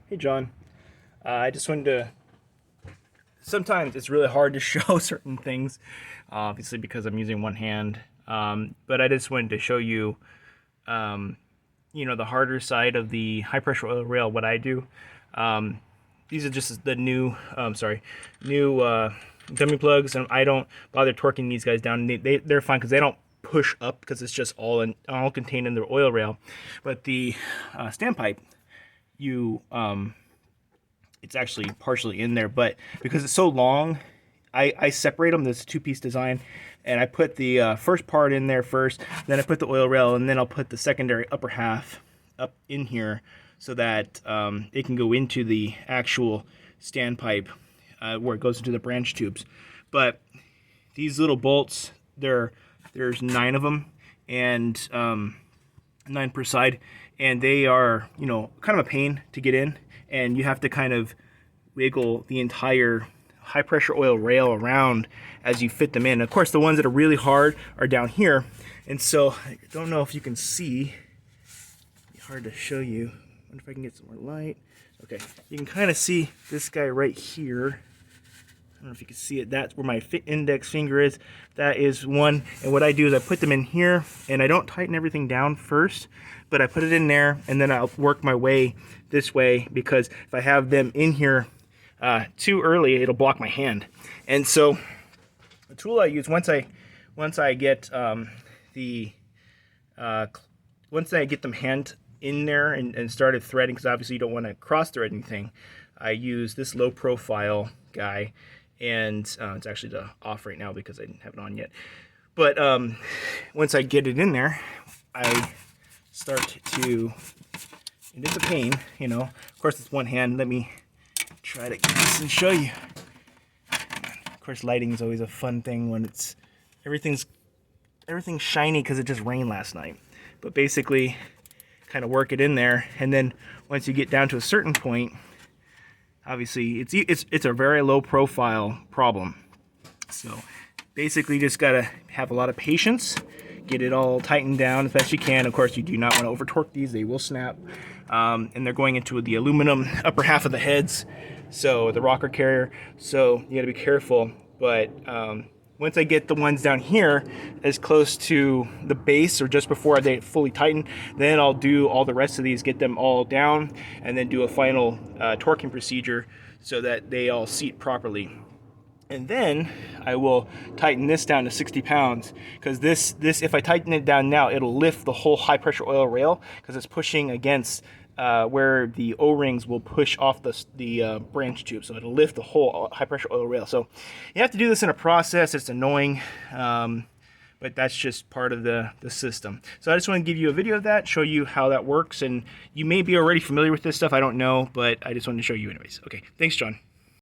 Hey, John. I just wanted to. Sometimes it's really hard to show certain things, obviously because I'm using one hand. But I just wanted to show you, the harder side of the high pressure oil rail. What I do. These are just the new dummy plugs, and I don't bother torquing these guys down. They're fine because they don't push up because it's just all contained in the oil rail. But the standpipe, you it's actually partially in there, but because it's so long, I separate them. This two-piece design, and I put the first part in there first, then I put the oil rail, and then I'll put the secondary upper half up in here so that it can go into the actual standpipe where it goes into the branch tubes. But these little bolts, there's 9 of them, and 9 per side, and they are, kind of a pain to get in, and you have to kind of wiggle the entire high pressure oil rail around as you fit them in. Of course, the ones that are really hard are down here, and so I don't know if you can see. It's hard to show you. I wonder if I can get some more light. Okay, you can kind of see this guy right here. I don't know if you can see it. That's where my index finger is. That is one. And what I do is I put them in here, and I don't tighten everything down first, but I put it in there, and then I'll work my way this way, because if I have them in here too early, it'll block my hand. And so the tool I use, once I get once I get them hand in there and started threading, because obviously you don't want to cross thread anything, I use this low profile guy. And it's actually off right now because I didn't have it on yet. But once I get it in there, I start to, and it's a pain, Of course, it's one hand. Let me try to get this and show you. Of course, lighting is always a fun thing when everything's shiny because it just rained last night. But basically, kind of work it in there, and then once you get down to a certain point, obviously, it's a very low profile problem. So basically, just gotta have a lot of patience, get it all tightened down as best you can. Of course, you do not want to over torque these; they will snap. And they're going into the aluminum upper half of the heads, so the rocker carrier. So you gotta be careful. But once I get the ones down here as close to the base or just before they fully tighten, then I'll do all the rest of these, get them all down, and then do a final torquing procedure so that they all seat properly. And then I will tighten this down to 60 pounds, because this if I tighten it down now, it'll lift the whole high pressure oil rail because it's pushing against where the O-rings will push off the branch tube, so it'll lift the whole high pressure oil rail. So you have to do this in a process. It's annoying, but that's just part of the system. So I just want to give you a video of that, show you how that works, and you may be already familiar with this stuff, I don't know, but I just wanted to show you anyways. Okay, thanks, John.